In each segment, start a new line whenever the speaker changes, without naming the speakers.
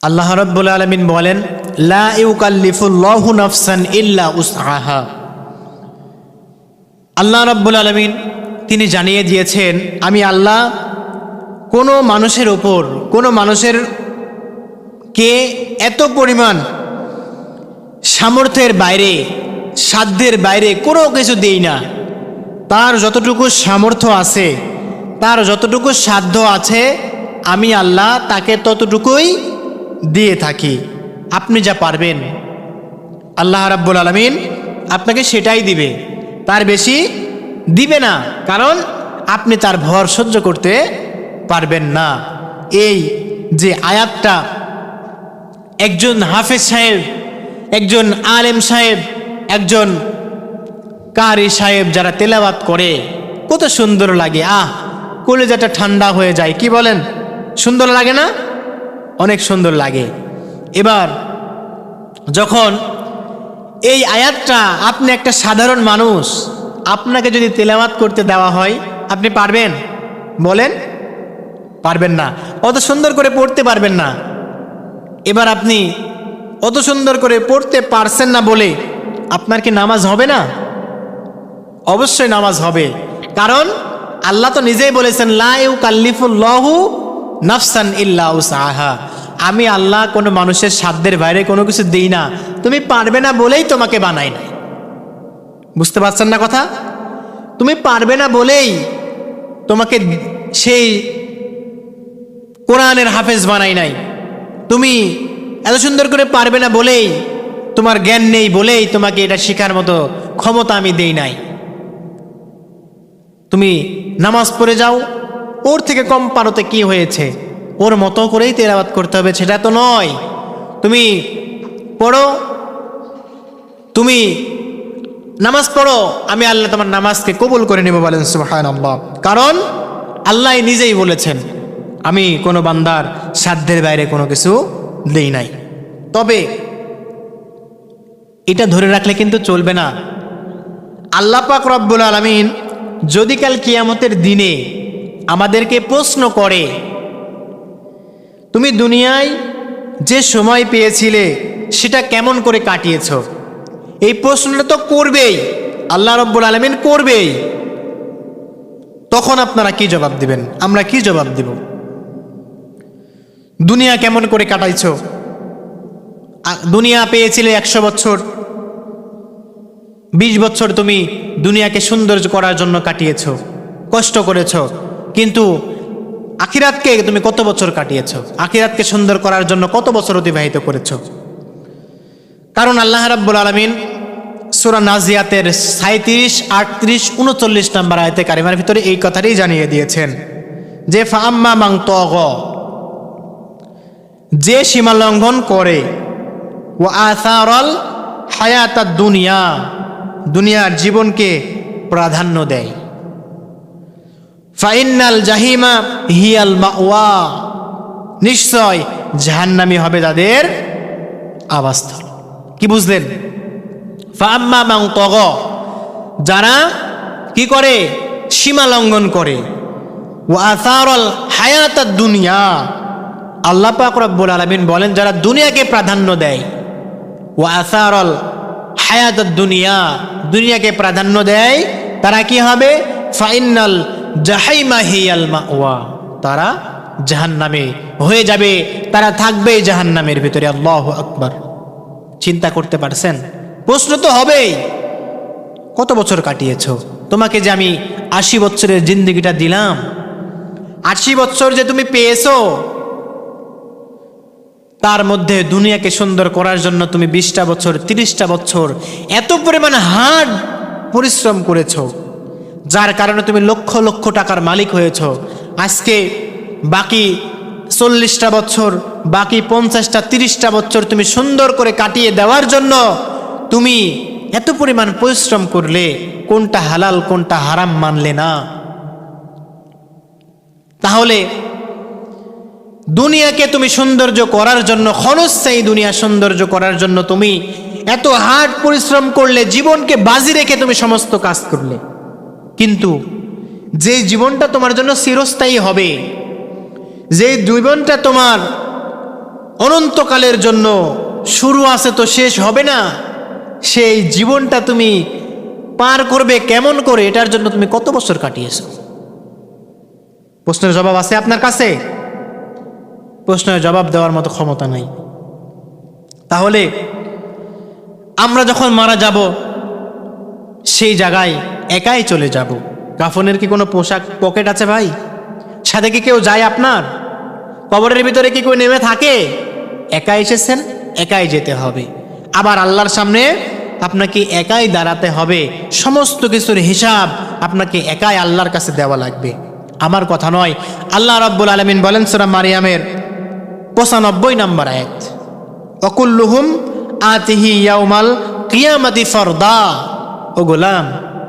আল্লাহ রাব্বুল আলামিন বলেন, লা ইউকাল্লিফুল্লাহু নাফসান ইল্লা উসআহা। আল্লাহ রাব্বুল আলামিন তিনি জানিয়ে দিয়েছেন, আমি আল্লাহ কোনো মানুষের ওপর কোনো মানুষের কে এত পরিমাণ সামর্থ্যের বাইরে, সাধ্যের বাইরে কোনো কিছু দেই না। তার যতটুকু সামর্থ্য আছে, তার যতটুকু সাধ্য আছে, আমি আল্লাহ তাকে ততটুকুই দিয়ে থাকি। আপনি যা পারবেন আল্লাহ রাব্বুল আলামিন আপনাকে সেটাই দিবে, তার বেশি দিবে না, কারণ আপনি তার ভর সহ্য করতে পারবেন না। এই যে আয়াতটা একজন হাফেজ সাহেব, একজন আলেম সাহেব, একজন কারি সাহেব যারা তেলাওয়াত করে কত সুন্দর লাগে, কলিজাটা ঠান্ডা হয়ে যায়। কি বলেন, সুন্দর লাগে না? অনেক সুন্দর লাগে। এবার যখন এই আয়াতটা আপনি একটা সাধারণ মানুষ, আপনাকে যদি তেলাওয়াত করতে দেওয়া হয়, আপনি পারবেন? বলেন, পারবেন না, অত সুন্দর করে পড়তে পারবেন না। এবার আপনি অত সুন্দর করে পড়তে পারছেন না বলে আপনার কি নামাজ হবে না? অবশ্যই নামাজ হবে, কারণ আল্লাহ তো নিজেই বলেছেন, লা ইউকাল্লিফুল্লাহু নাফসান ইল্লা উসআহা। আমি আল্লাহ কোনো মানুষের সাধ্যের বাইরে কোনো কিছু দিই না। তুমি পারবে না বলেই তোমাকে বানাই নাই। বুঝতে পারছেন না কথা? তুমি পারবে না বলেই তোমাকে সেই কোরআনের হাফেজ বানাই নাই। তুমি এত সুন্দর করে পারবে না বলেই, তোমার জ্ঞান নেই বলেই তোমাকে এটা শেখার মতো ক্ষমতা আমি দেই নাই। তুমি নামাজ পড়ে যাও, ওর থেকে কম পারোতে কি হয়েছে, ওর মতো করেই তেলাওয়াত করতে হবে সেটা তো নয়। তুমি পড়ো, তুমি নামাজ পড়ো, আমি আল্লাহ তোমার নামাজকে কবুল করে নেব, বলেন সুবহানাল্লাহ। কারণ আল্লাহ নিজেই বলেছেন, আমি কোনো বান্দার সাধ্যের বাইরে কোনো কিছু দেই নাই। তবে এটা ধরে রাখলে কিন্তু চলবে না। আল্লাহ পাক রব্বুল আলামিন যদি কাল কিয়ামতের দিনে আমাদেরকে প্রশ্ন করে, তুমি দুনিয়ায় যে সময় পেয়েছিলে সেটা কেমন করে কাটিয়েছ, এই প্রশ্নটা তো করবেই, আল্লাহ রব্বুল আলামিন করবেই। তখন আপনারা কি জবাব দিবেন? আমরা কি জবাব দিব? দুনিয়া কেমন করে কাটাইছ? দুনিয়া পেয়েছিলে 100 বছর, 20 বছর তুমি দুনিয়াকে সুন্দর করার জন্য কাটিয়েছ, কষ্ট করেছ, কিন্তু আখিরাতকে তুমি কত বছর কাটিয়েছ? আখিরাতকে সুন্দর করার জন্য কত বছর অতিবাহিত করেছ? কারণ আল্লাহ রাব্বুল আলামিন সূরা নাজিয়াতের 37, 38, 39 নম্বর আয়াতে কারিমার ভিতরে এই কথাটাই জানিয়ে দিয়েছেন যে ফাআম্মা মান তাগা, যে সীমা লঙ্ঘন করে, ওয়া আসারাল হায়াতাদ দুনিয়া, দুনিয়ার জীবনকে প্রাধান্য দেয়, ফাইন্নাল জাহিমা হিয়াল মাওয়া, নিশ্চয় জাহান্নামী হবে তাদের আবাসস্থল। কি বুঝলেন? ফাআম্মা মান তাগা, যারা কি করে? সীমা লঙ্ঘন করে, ওয়া আসারাল হায়াতাদ দুনিয়া, আল্লাহ পাক রব্বুল আলামিন বলেন যারা দুনিয়াকে প্রাধান্য দেয়, ওয়া আসারাল হায়াতাদ দুনিয়া, দুনিয়াকে প্রাধান্য দেয়, তারা কি হবে? ফাইনাল জাহিমা হিয়াল মাওয়া, তারা জাহান্নামে হয়ে যাবে, তারা থাকবে জাহান্নামের ভিতরে। আল্লাহু আকবার। চিন্তা করতে পারছেন? প্রশ্ন তো হবেই, কত বছর কাটিয়েছ? তোমাকে যে আমি 80 বছরের জিন্দেগিটা দিলাম, 80 বছর যে তুমি পেয়েছো, তার মধ্যে দুনিয়াকে সুন্দর করার জন্য তুমি 20টা বছর, 30টা বছর এত পরিমাণ হার্ড পরিশ্রম করেছ, যার কারণে তুমি লক্ষ লক্ষ টাকার মালিক হয়েছ। আজকে বাকি 40টা বছর, বাকি 50টা, 30টা বছর তুমি সুন্দর করে কাটিয়ে দেওয়ার জন্য তুমি এত পরিমাণ পরিশ্রম করলে, কোনটা হালাল কোনটা হারাম মানলে না। তাহলে দুনিয়াকে তুমি সৌন্দর্য করার জন্য, খরচ চাই দুনিয়া সৌন্দর্য করার জন্য তুমি এত হার্ড পরিশ্রম করলে, জীবনকে বাজি রেখে তুমি সমস্ত কাজ করলে, কিন্তু যে জীবনটা তোমার জন্য চিরস্থায়ী হবে, যে জীবনটা তোমার অনন্তকালের জন্য, শুরু আছে তো শেষ হবে না। সেই জীবনটা তুমি পার করবে কেমন করে, এটার জন্য তুমি কত বছর কাটিয়েছো? প্রশ্নের জবাব আছে আপনার কাছে? প্রশ্নের জবাব দেওয়ার মতো ক্ষমতা নাই। তাহলে আমরা যখন মারা যাব সেই জায়গায় একাই চলে যাব। কাফনের কি কোনো পোশাক পকেট আছে ভাই? সাথে কি কেউ যায় আপনার? কবরের ভিতরে কি কেউ নেমে থাকে? একাই এসেছেন, একাই যেতে হবে। আবার আল্লাহর সামনে আপনাকে একাই দাঁড়াতে হবে। সমস্ত কিছুর হিসাব আপনাকে একাই আল্লাহর কাছে দেওয়া লাগবে, আমার কথা নয়। আল্লাহ রাব্বুল আলামিন বলেন সূরা মারিয়ামের 95 নম্বর আয়াত, ওয়াকুল্লুহুম আতিহি ইয়াউমাল কিয়ামাতি ফারদা। ও গোলাম,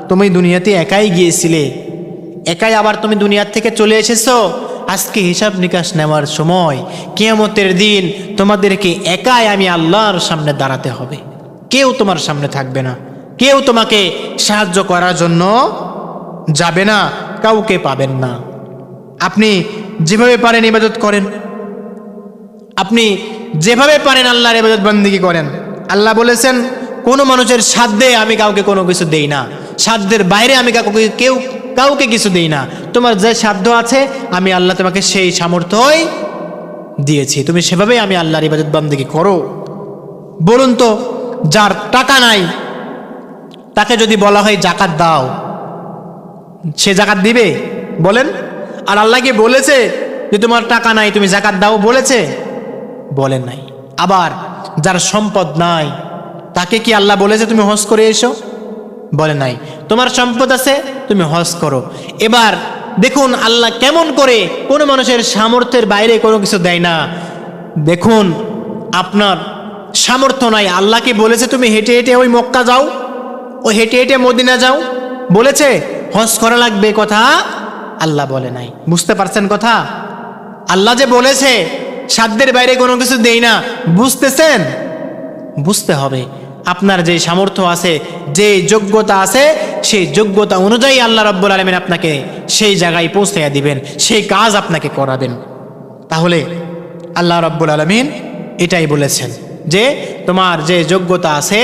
তুমি দুনিয়াতে একাই গিয়েছিলে, একাই আবার তুমি দুনিয়ার থেকে চলে এসেছো। আজকে হিসাব নিকাশ নেওয়ার সময়, কিয়ামতের দিন তোমাদেরকে একাই আমি আল্লাহর সামনে দাঁড়াতে হবে। কেউ তোমার সামনে থাকবে না, কেউ তোমাকে সাহায্য করার জন্য যাবে না, কাউকে পাবেন না। আপনি যেভাবে পারেন ইবাদত করেন, আপনি যেভাবে পারেন আল্লাহর ইবাদত বন্দেগী করেন। আল্লাহ বলেছেন কোনো মানুষের সাধ্যে আমি কাউকে কোনো কিছু দেই না, সাধ্যের বাইরে আমি কাউকে কিছু দেই না। তোমার যে সাধ্য আছে আমি আল্লাহ তোমাকে সেই সামর্থ্যই দিয়েছি, তুমি সেভাবেই আমি আল্লাহর ইবাদত বন্দেগী করো। বলুন তো, যার টাকা নাই তাকে যদি বলা হয় জাকাত দাও, সে জাকাত দিবে? বলেন। আর আল্লাহ কি বলেছে যে তোমার টাকা নাই তুমি জাকাত দাও? বলেছে? বলেন নাই। আবার যার সম্পদ নাই তাকে কি আল্লাহ বলেছে তুমি হজ করে এসো? বলে নাই। তোমার সম্পদ আছে তুমি হজ করো। এবার দেখুন আল্লাহ কেমন করে কোনো মানুষের সামর্থ্যের বাইরে কোনো কিছু দেয় না। দেখুন আপনার সামর্থ্য নাই, আল্লাহ কি বলেছে তুমি হেঁটে হেঁটে ওই মক্কা যাও, ও হেঁটে হেঁটে মদিনা যাও? বলেছে? হজ করা লাগবে কথা আল্লাহ বলে নাই। বুঝতে পারছেন কথা? আল্লাহ যে বলেছে সাধ্যের বাইরে কোনো কিছু দেই না, বুঝতেছেন? বুঝতে হবে আপনার যে সামর্থ্য আছে, যে যোগ্যতা আছে, সেই যোগ্যতা অনুযায়ী আল্লাহ রাব্বুল আলামিন আপনাকে সেই জায়গায় পৌঁছাইয়া দিবেন, সেই কাজ আপনাকে করাবেন। তাহলে আল্লাহ রাব্বুল আলামিন এটাই বলেছেন যে তোমার যে যোগ্যতা আছে,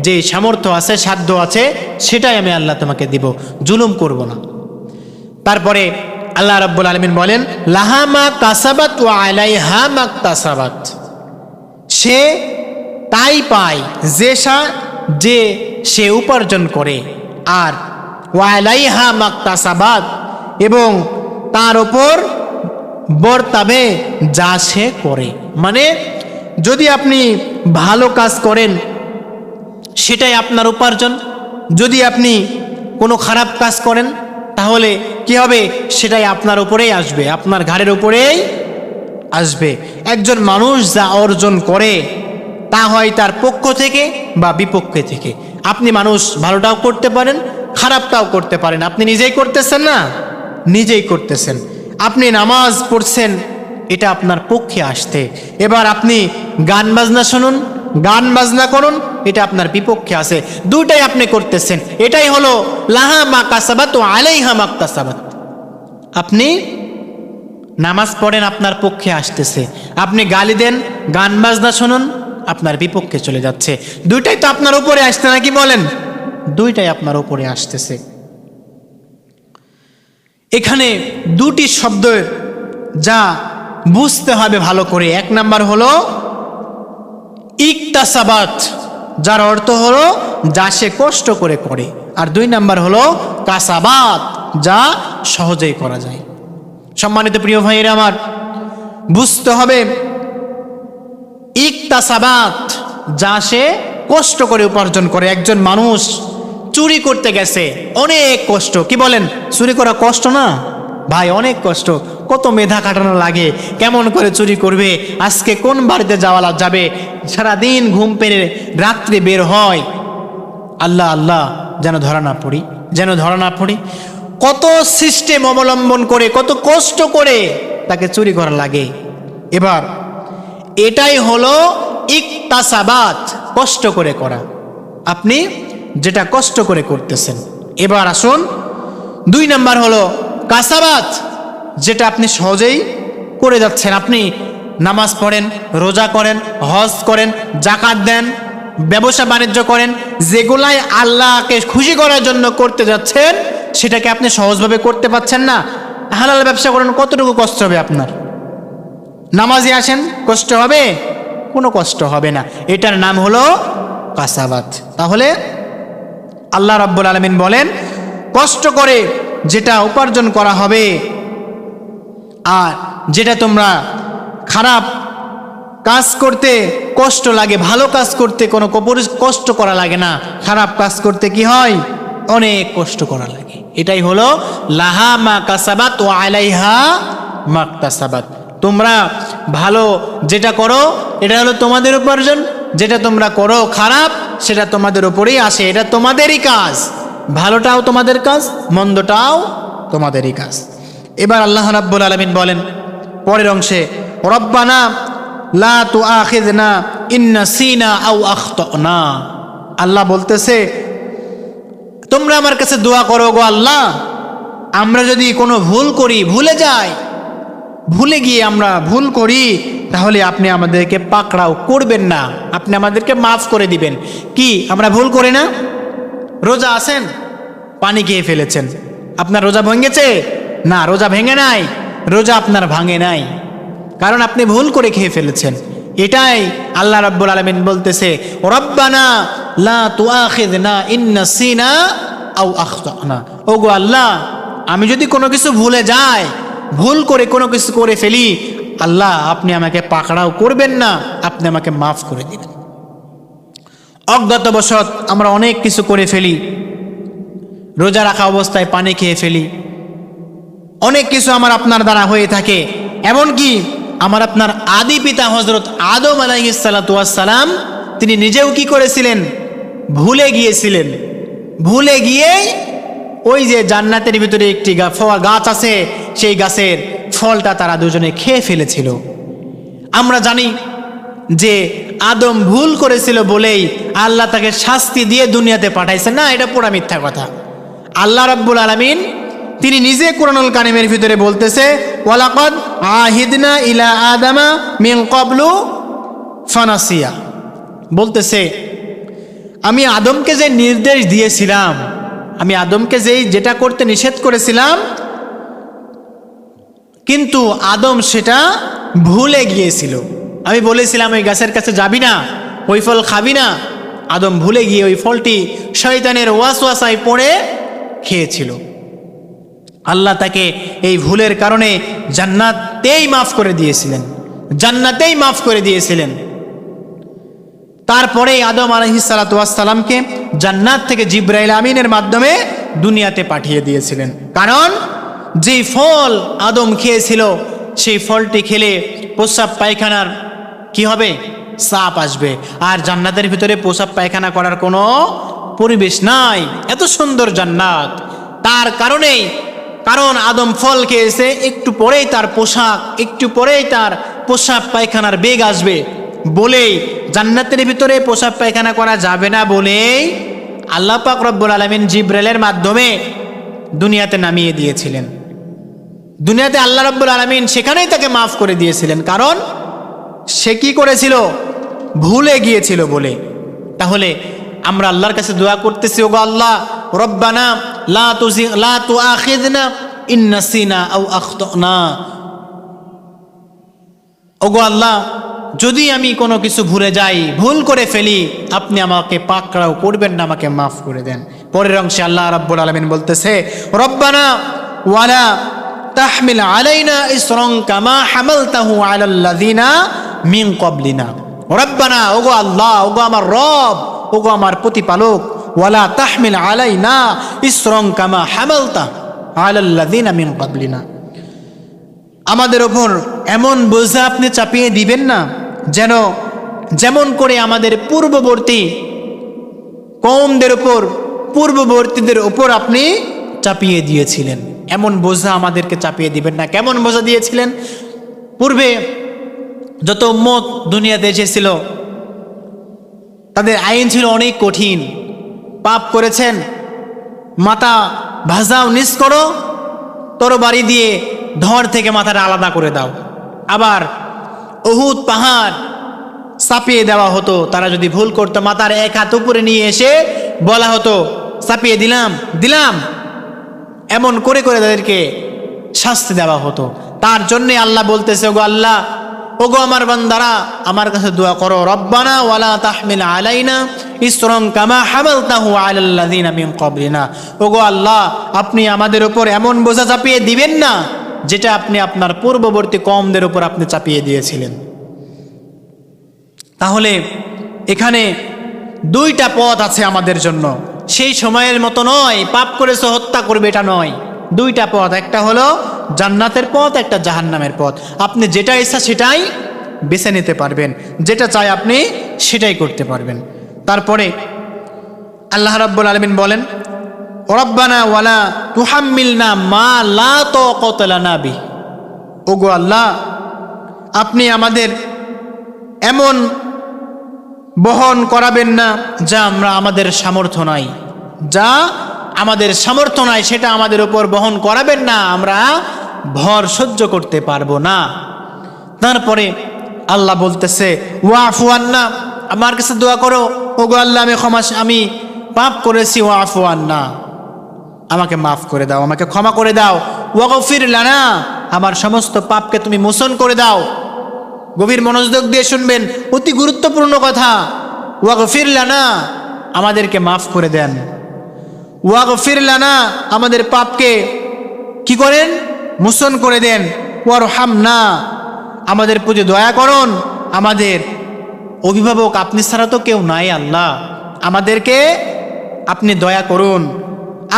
যে সামর্থ্য আছে, সাধ্য আছে, সেটাই আমি আল্লাহ তোমাকে দিব, জুলুম করব না। তারপরে আল্লাহ রাব্বুল আলামিন বলেন লাহা মা কাসাবাত ওয়া আলাইহা মাকতাসাবাত, সে তাই পায় যে সে উপার্জন করে, আর ওয়া আলাইহা মাকতাসাবাত, এবং তার উপর বর্তাবে যা সে করে। মানে যদি আপনি ভালো কাজ করেন সেটাই আপনার উপার্জন, যদি আপনি কোনো খারাপ কাজ করেন তাহলে কি হবে? সেটাই আপনার উপরেই আসবে, আপনার ঘাড়ের উপরেই আসবে। একজন মানুষ যা অর্জন করে তা হয় তার পক্ষ থেকে বা বিপক্ষে থেকে। আপনি মানুষ ভালোটাও করতে পারেন, খারাপটাও করতে পারেন। আপনি নিজেই করতেছেন না? নিজেই করতেছেন। আপনি নামাজ পড়ছেন, এটা আপনার পক্ষে আসতে। এবার আপনি গান বাজনা শুনুন, গান বাজনা করুন, এটা আপনার বিপক্ষে আছে। দুইটাই আপনি করতেছেন। এটাই হলো লাহা মা কাসাবাত ওয়া আলাইহা মাকতাসাবাত। আপনি নামাজ পড়েন, আপনার পক্ষে আসতেছে। আপনি গালি দেন, গান বাজনা শুনুন, আপনার বিপক্ষে চলে যাচ্ছে। দুইটাই তো আপনার উপরে আসছে নাকি বলেন? দুইটাই আপনার উপরে আসতেছে। এখানে দুটি শব্দ যা বুঝতে হবে ভালো করে। এক নাম্বার হলো ইকতাসাবাত, যার অর্থ হলো যা সে কষ্ট করে করে, আর দুই নাম্বার হলো কাসাবাত, যা সহজেই করা যায়। সম্মানিত প্রিয় ভাইয়েরা আমার, বুঝতে হবে ইকতাসাবাত, যা সে কষ্ট করে উপার্জন করে। একজন মানুষ চুরি করতে গেছে, অনেক কষ্ট। কি বলেন? চুরি করা কষ্ট না ভাই? অনেক কষ্ট। কত মেধা কাটানো লাগে, কেমন করে চুরি করবে, আজকে কোন বাড়িতে যাবে, সারাদিন ঘুম পেরে রাত্রে বের হয়। আল্লাহ আল্লাহ, যেন ধরা না পড়ি, যেন ধরা না পড়ি। কত সিস্টেম অবলম্বন করে, কত কষ্ট করে তাকে চুরি করা লাগে। এবার এটাই হলো ইকতাসাবাত, কষ্ট করে করা। আপনি যেটা কষ্ট করে করতেছেন। এবার আসুন দুই নাম্বার হলো কাসাবাত, যেটা আপনি সহজেই করে যাচ্ছেন। আপনি নামাজ পড়েন, রোজা করেন, হজ করেন, জাকাত দেন, ব্যবসা বাণিজ্য করেন, যেগুলাই আল্লাহকে খুশি করার জন্য করতে যাচ্ছেন সেটাকে আপনি সহজভাবে করতে পারছেন না। হালাল ব্যবসা করেন, কতটুকু কষ্ট হবে আপনার? নামাজে আসেন, কষ্ট হবে? কোনো কষ্ট হবে না। এটার নাম হলো কাসাবাত। তাহলে আল্লাহ রাব্বুল আলামিন বলেন, কষ্ট করে যেটা উপার্জন করা হবে, আর যেটা তোমরা খারাপ কাজ করতে কষ্ট লাগে, ভালো কাজ করতে কোনো কষ্ট করা লাগে না, খারাপ কাজ করতে কি হয়? অনেক কষ্ট করা লাগে। এটাই হলো লাহা মা কাসাবাত ওয়া আলাইহা মাকতাসাবাত। তোমরা ভালো যেটা করো এটা হলো তোমাদের উপার্জন, যেটা তোমরা করো খারাপ সেটা তোমাদের উপরেই আসে, এটা তোমাদেরই কাজ। ভালোটাও তোমাদের কাজ, মন্দটাও তোমাদেরই কাজ। এবার আল্লাহ রাব্বুল আলামিন বলেন পরের অংশে, রব্বানা লা তুআখিযনা ইন নাসিনা আও আখতানা। আল্লাহ বলতেছে, তোমরা আমার কাছে দোয়া করো গো আল্লাহ, আমরা যদি কোনো ভুল করি, ভুলে যাই, ভুলে গিয়ে আমরা ভুল করি, তাহলে আপনি আমাদেরকে পাকড়াও করবেন না, আপনি আমাদেরকে মাফ করে দিবেন। কি আমরা ভুল করি না? রোজা আছেন, পানি খেয়ে ফেলেছেন, আপনার রোজা ভেঙেছে? না, রোজা ভেঙে নাই, রোজা আপনার ভাঙে নাই, কারণ আপনি ভুল করে খেয়ে ফেলেছেন। এটাই আল্লাহ রাব্বুল আলামিন বলতেছে, রব্বানা লা তুআখিযনা ইন নাসিনা আও আখতানা। ওগো আল্লাহ, আমি যদি কোনো কিছু ভুলে যাই, ভুল করে কোনো কিছু করে ফেলি, আল্লাহ আপনি আমাকে পাকড়াও করবেন না, আপনি আমাকে মাফ করে দিবেন। অজ্ঞাতবশত আমরা অনেক কিছু করে ফেলি, রোজা রাখা অবস্থায় পানি খেয়ে ফেলি, অনেক কিছু আমার আপনার দ্বারা হয়ে থাকে। এমনকি আমার আপনার আদি পিতা হযরত আদম আলাইহিস সালাতু ওয়াস সালাম, তিনি নিজেও কি করেছিলেন? ভুলে গিয়েছিলেন। ভুলে গিয়ে ওই যে জান্নাতের ভিতরে একটি গাছ আছে, সেই গাছের ফলটা তারা দুজনে খেয়ে ফেলেছিল। আমরা জানি যে আদম ভুল করেছিল বলেই আল্লাহ তাকে শাস্তি দিয়ে দুনিয়াতে পাঠাইছেন না, এটা পুরা মিথ্যা কথা। আল্লাহ রাব্বুল আলামিন তিনি নিজে কুরআনুল কারীমের ভিতরে বলতেছে, ওয়ালাকাদ আহিদনা ইলা আদামা মিন ক্বাবলু ফানাসিয়া, বলতেছে আমি আদমকে যে নির্দেশ দিয়েছিলাম, আমি আদমকে যেটা করতে নিষেধ করেছিলাম, কিন্তু আদম সেটা ভুলে গিয়েছিল। আমি বলেছিলাম ওই গাছের কাছে যাবি না, ওই ফল খাবি না, আদম ভুলে গিয়ে ওই ফলটি শয়তানের ওয়াসওয়াসায় পড়ে খেয়েছিল। আল্লাহ তাকে এই ভুলের কারণে জান্নাতেই মাফ করে দিয়েছিলেন, জান্নাতেই মাফ করে দিয়েছিলেন। তারপরে আদম আলাইহিস সালাতু ওয়াস সালামকে জান্নাত থেকে জিবরাইল আমিনের মাধ্যমে দুনিয়াতে পাঠিয়ে দিয়েছিলেন। কারণ যেই ফল আদম খেয়েছিল, সেই ফলটি খেলে প্রস্রাব পায়খানার কি হবে? চাপ আসবে। আর জান্নাতের ভিতরে প্রস্রাব পায়খানা করার কোনো পরিবেশ নাই, এত সুন্দর জান্নাত। তার কারণেই, কারণ আদম ফল খেয়েছে, একটু পরেই তার পোশাক, একটু পরেই তার প্রস্রাব পায়খানার বেগ আসবে বলেই, জান্নাতের ভিতরে প্রস্রাব পায়খানা করা যাবে না বলেই আল্লাহ পাক রব্বুল আলামিন জিবরাইলের মাধ্যমে দুনিয়াতে নামিয়ে দিয়েছিলেন। দুনিয়াতে আল্লাহ রাব্বুল আলামিন সেখানেই তাকে মাফ করে দিয়েছিলেন, কারণ সে কি করেছিল? ভুলে গিয়েছিল বলে। তাহলে আমরা আল্লাহর কাছে দোয়া করতেছি, ওগো আল্লাহ, রব্বানা লা তুআখিযনা ইন নাসিনা আও আখতানা। ওগো আল্লাহ, যদি আমি কোনো কিছু ভুলে যাই, ভুল করে ফেলি, আপনি আমাকে পাকড়াও করবেন না, আমাকে মাফ করে দেন। পরের অংশে আল্লাহ রাব্বুল আলামিন বলতেছে, রব্বানা ওয়ালা তাহমিল আলাইনা ইসরান কামা হামালতাহু আলাল্লাযিনা মিন ক্বাবলিনা। রব্বানা, ওগো আল্লাহ, ওগো আমার রব, ওগো আমার প্রতিপালক, ওয়ালা তাহমিল আলাইনা ইসরান কামা হামালতা আলাল্লাযিনা মিন ক্বাবলিনা, আমাদের ওপর এমন বোঝা আপনি চাপিয়ে দিবেন না যেন যেমন করে আমাদের পূর্ববর্তী কওমদের উপর, পূর্ববর্তীদের উপর আপনি চাপিয়ে দিয়েছিলেন, এমন বোঝা আমাদেরকে চাপিয়ে দিবেন না। কেমন বোঝা দিয়েছিলেন? পূর্বে যত উম্মত দুনিয়াতে এসেছিল, তাদের আইন ছিল অনেক কঠিন। পাপ করেছেন, মাথা ভাজাও নিচ করো, তরবারি দিয়ে ধর থেকে মাথাটা আলাদা করে দাও। আবার উহুদ পাহাড় চাপিয়ে দেওয়া হতো। তারা যদি ভুল করতো মাথার এক হাত উপরে নিয়ে এসে বলা হতো চাপিয়ে দিলাম দিলাম, এমন করে করে তাদেরকে শাস্তি দেওয়া হতো। তার জন্যে আল্লাহ বলতেছে, ওগো আল্লাহ, ওগো আমার বান্দারা, আমার কাছে দোয়া করো, রব্বানা ওয়ালা তাহমিল আলাইনা ইসরন কামা হামালতাহু আলাল্লাযিনা মিন ক্বাবলিনা। ওগো আল্লাহ, আপনি আমাদের উপর এমন বোঝা চাপিয়ে দিবেন না যেটা আপনি আপনার পূর্ববর্তী কওমদের উপর আপনি চাপিয়ে দিয়েছিলেন। তাহলে এখানে দুইটা পথ আছে আমাদের জন্য। সেই সময়ের মতো নয়, পাপ করেছে হত্যা করবে এটা নয়। দুইটা পথ, একটা হলো জান্নাতের পথ, একটা জাহান্নামের পথ। আপনি যেটা ইচ্ছা সেটাই বেছে নিতে পারবেন, যেটা চাই আপনি সেটাই করতে পারবেন। তারপরে আল্লাহ রাব্বুল আলামিন বলেন, রব্বানা ওয়ালা তুহাম্মিলনা মা লা তাকাতা লানা বিহি। ওগো আল্লাহ, আপনি আমাদের এমন বহন করাবেন না যা আমাদের সামর্থ্য নাই, যা আমাদের সামর্থ্য নাই সেটা আমাদের উপর বহন করাবেন না, আমরা ভর সহ্য করতে পারবো না। তারপরে আল্লাহ বলতেছে, ওয়াফু আন্না, আমার কাছে দোয়া করো, ওগো আল্লাহ, আমি পাপ করেছি, ওয়াফু আন্না, আমাকে মাফ করে দাও, আমাকে ক্ষমা করে দাও। ওয়াগফির লানা, আমার সমস্ত পাপকে তুমি মোচন করে দাও। গভীর মনোযোগ দিয়ে শুনবেন, অতি গুরুত্বপূর্ণ কথা। ওয়াগফির লানা, আমাদেরকে মাফ করে দেন। ওয়াগফির লানা, আমাদের পাপকে কি করেন? মোচন করে দেন। ওয়ারহামনা, আমাদের প্রতি দয়া করুন। আমাদের অভিভাবক আপনি ছাড়া তো কেউ নাই আল্লাহ, আমাদেরকে আপনি দয়া করুন।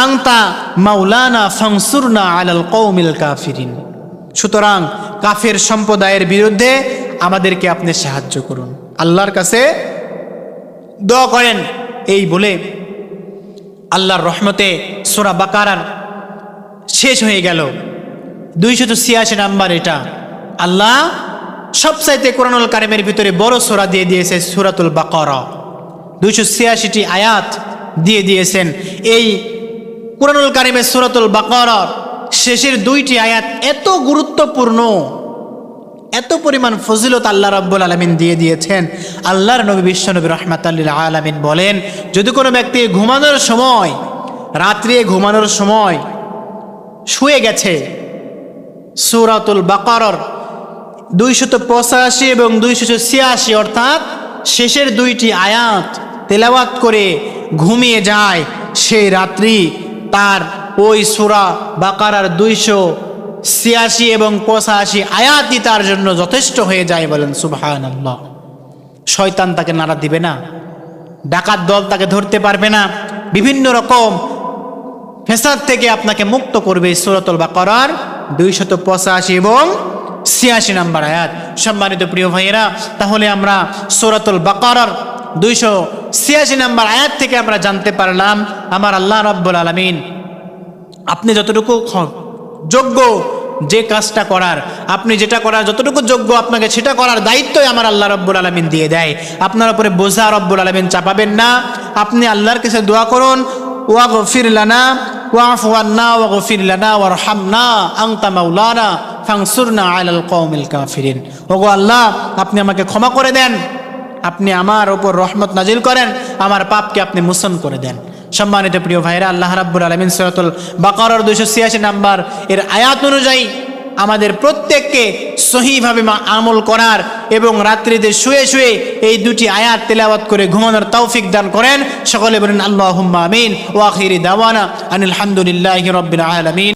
আংতা মাওলানা ফানসুরনা আলাল কওমিল কাফিরিন। সুতরাং কাফের সম্প্রদায়ের বিরুদ্ধে আমাদেরকে আপনি সাহায্য করুন, আল্লাহর কাছে দোয়া করেন। এই বলে আল্লাহর রহমতে সূরা বাকারার শেষ হয়ে গেল। 286 নাম্বার এটা। আল্লাহ সবচাইতে কোরআনুল কারিমের ভিতরে বড় সূরা দিয়ে দিয়েছে সূরাতুল বাকারা। 286টি আয়াত দিয়ে দিয়েছেন। এই কোরআনুল কারিমের সূরাতুল বাকারার শেষের 2টি আয়াত এত গুরুত্বপূর্ণ, এত পরিমাণ ফজিলত আল্লাহ রাব্বুল আলামিন দিয়ে দিয়েছেন। আল্লাহর নবী বিশ্বনবী রাহমাতাল লিল আলামিন বলেন, যদি কোনো ব্যক্তি ঘুমানোর সময়, রাত্রে ঘুমানোর সময় শুয়ে গেছে, সূরাতুল বাকারার 285 এবং 286 অর্থাৎ শেষের 2টি আয়াত তেলাওয়াত করে ঘুমিয়ে যায়, সেই রাত্রি তার ওই সূরা বাকারার 286 এবং 85 আয়াতই তার জন্য যথেষ্ট হয়ে যায়। বলেন সুবহানাল্লাহ। শয়তান তাকে নাড়া দিবে না, ডাকাত দল তাকে ধরতে পারবে না, বিভিন্ন রকম ফেসাদ থেকে আপনাকে মুক্ত করবে সূরাতুল বাকারার 285 এবং 86 নম্বর আয়াত। সম্মানিত প্রিয় ভাইয়েরা, তাহলে আমরা সূরাতুল বাকারার 286 নম্বর আয়াত থেকে আমরা জানতে পারলাম আমার আল্লাহ রাব্বুল আলামিন আপনি যতটুকু যোগ্য যে কাজটা করার, আপনি যেটা করার যতটুকু যোগ্য আপনাকে সেটা করার দায়িত্বই আমার আল্লাহ রাব্বুল আলামিন দিয়ে দেয়। আপনার উপরে বোঝা রব্বুল আলামিন চাপাবেন না। আপনি আল্লাহর কাছে দোয়া করুন, ওয়াগফির লানা ওয়াফু আন্না ওয়াগফির লানা ওয়ারহামনা আনতা মাওলানা ফানসুরনা আলাল কওমিল কাফিরিন। ওগো আল্লাহ, আপনি আমাকে ক্ষমা করে দেন, আপনি আমার উপর রহমত নাজিল করেন, আমার পাপকে আপনি মোচন করে দেন। সম্মানিত প্রিয় ভাইরা, আল্লাহ রাব্বুল আলামিন সূরাতুল বাকারার 286 নাম্বার এর আয়াত অনুযায়ী আমাদের প্রত্যেককে সহিভাবে আমল করার এবং রাত্রিতে শুয়ে শুয়ে এই 2টি আয়াত তেলাওয়াত করে ঘুমানোর তৌফিক দান করেন। সকলে বলেন আল্লাহুম্মা আমিন। ওয়া আখিরি দাওয়ানা আনিল হামদুলিল্লাহি রাব্বিল আলামিন।